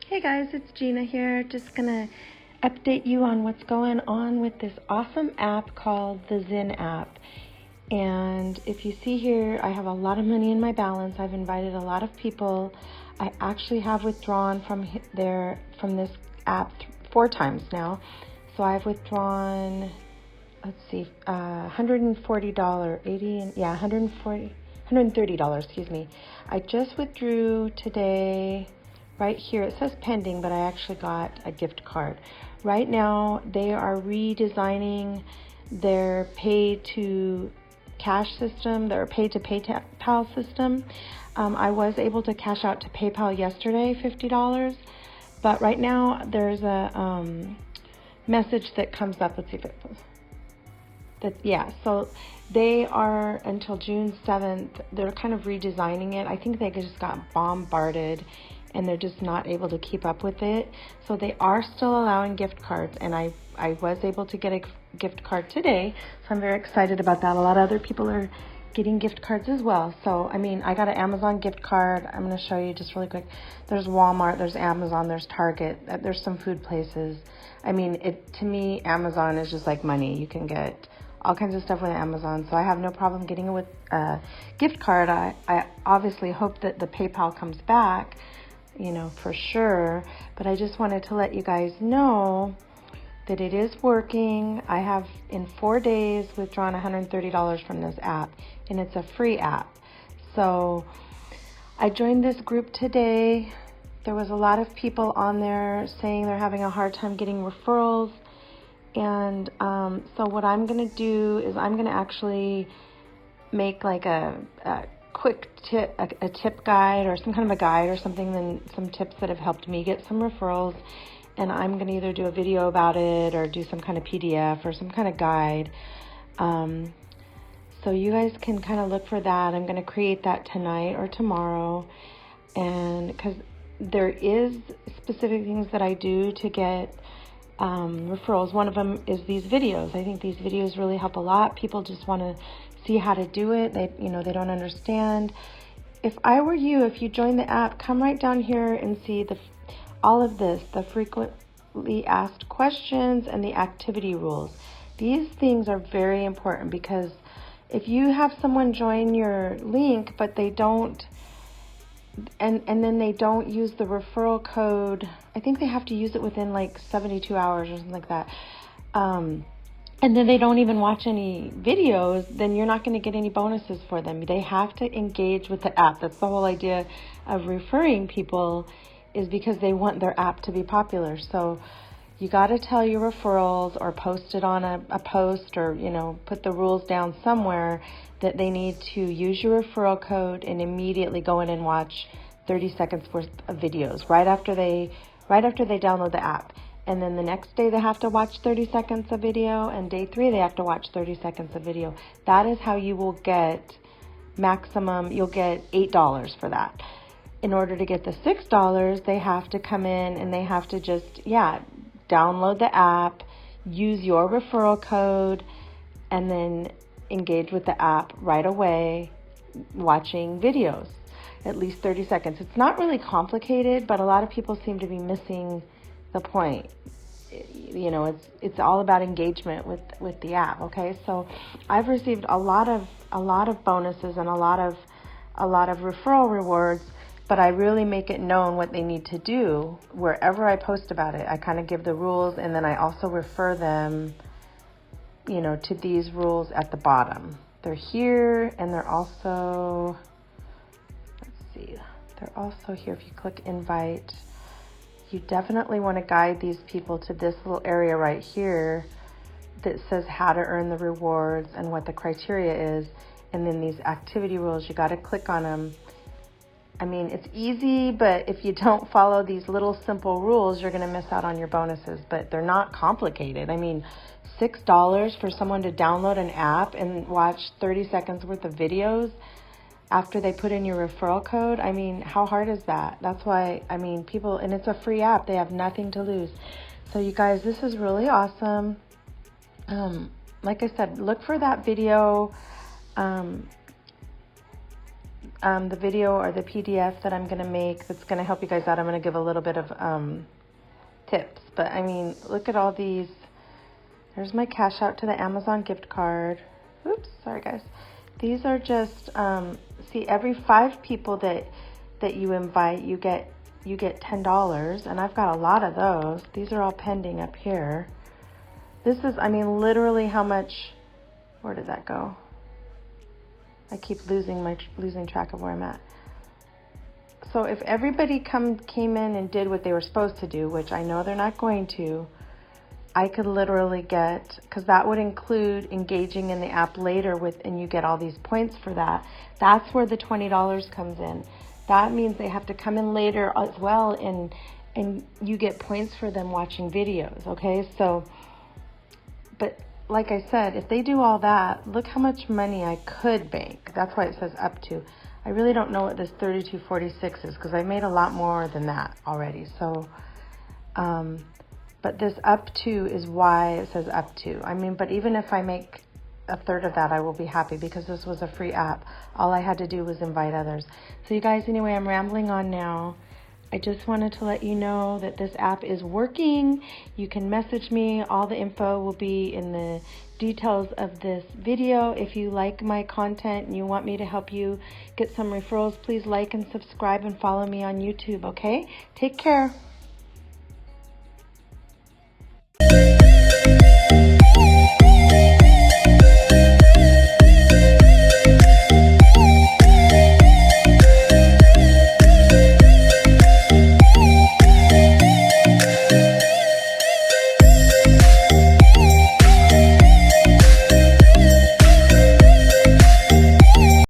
Hey guys, it's Gina here. Just gonna update you on what's going on with this awesome app called the Zynn app. And if you see here, I have a lot of money in my balance. I've invited a lot of people. I actually have withdrawn from this app 4 times now. So I've withdrawn, let's see, $130, $130, excuse me. I just withdrew today. Right here, it says pending, but I actually got a gift card. Right now, they are redesigning their pay-to-cash system, their pay-to-PayPal system. I was able to cash out to PayPal yesterday, $50, but right now there's a message that comes up. Let's see if it goes. So they are until June 7th. They're kind of redesigning it. I think they just got bombarded and they're just not able to keep up with it. So they are still allowing gift cards, and I was able to get a gift card today, so I'm very excited about that. A lot of other people are getting gift cards as well. So, I mean, I got an Amazon gift card. I'm going to show you just really quick. There's Walmart, there's Amazon, there's Target, there's some food places. I mean, to me, Amazon is just like money. You can get all kinds of stuff with Amazon, so I have no problem getting it with a gift card. I obviously hope that the PayPal comes back, for sure, but I just wanted to let you guys know that it is working. I have in 4 days withdrawn $130 from this app, and it's a free app. So I joined this group today. There was a lot of people on there saying they're having a hard time getting referrals, and so what I'm going to do is I'm going to actually make like a quick tip, a tip guide or some kind of a guide or something, then some tips that have helped me get some referrals, and I'm going to either do a video about it or do some kind of PDF or some kind of guide. So you guys can kind of look for that. I'm going to create that tonight or tomorrow, and because there is specific things that I do to get referrals. One of them is these videos. I think these videos really help a lot. People just want to see how to do it. They don't understand. If I were you, if you join the app, come right down here and see all of this, the frequently asked questions and the activity rules. These things are very important, because if you have someone join your link, but they don't, and then they don't use the referral code, I think they have to use it within like 72 hours or something like that. And then they don't even watch any videos, then you're not going to get any bonuses for them. They have to engage with the app. That's the whole idea of referring people, is because they want their app to be popular. So you got to tell your referrals or post it on a post, or, put the rules down somewhere that they need to use your referral code and immediately go in and watch 30 seconds worth of videos right after they download the app. And then the next day they have to watch 30 seconds of video, and day 3 they have to watch 30 seconds of video. That is how you will get maximum, you'll get $8 for that. In order to get the $6, they have to come in and they have to just, download the app, use your referral code, and then engage with the app right away, watching videos, at least 30 seconds. It's not really complicated, but a lot of people seem to be missing the point. It's all about engagement with the app. Okay, so I've received a lot of bonuses and a lot of referral rewards, but I really make it known what they need to do wherever I post about it. I kind of give the rules, and then I also refer them to these rules at the bottom. They're here, and they're also, they're also here. If you click invite, you definitely want to guide these people to this little area right here that says how to earn the rewards and what the criteria is. And then these activity rules, you got to click on them. I mean, it's easy, but if you don't follow these little simple rules, you're going to miss out on your bonuses. But they're not complicated. I mean, $6 for someone to download an app and watch 30 seconds worth of videos after they put in your referral code. I mean, how hard is that? That's why, people, and it's a free app. They have nothing to lose. So you guys, this is really awesome. Like I said, look for that video. the video or the PDF that I'm going to make that's going to help you guys out. I'm going to give a little bit of tips. But I mean, look at all these. There's my cash out to the Amazon gift card. Oops, sorry guys. These are just, see, every 5 people that you invite, you get $10, and I've got a lot of those. These are all pending up here. This is, I mean, literally how much, where did that go? I keep losing track of where I'm at. So if everybody came in and did what they were supposed to do, which I know they're not going to, I could literally get, because that would include engaging in the app later and you get all these points for that. That's where the $20 comes in. That means they have to come in later as well, and you get points for them watching videos, okay? So, but like I said, if they do all that, look how much money I could bank. That's why it says up to. I really don't know what this $32.46 is, because I made a lot more than that already. So, but this up to is why it says up to. I mean, but even if I make a third of that, I will be happy, because this was a free app. All I had to do was invite others. So you guys, anyway, I'm rambling on now. I just wanted to let you know that this app is working. You can message me. All the info will be in the details of this video. If you like my content and you want me to help you get some referrals, please like and subscribe and follow me on YouTube, okay? Take care.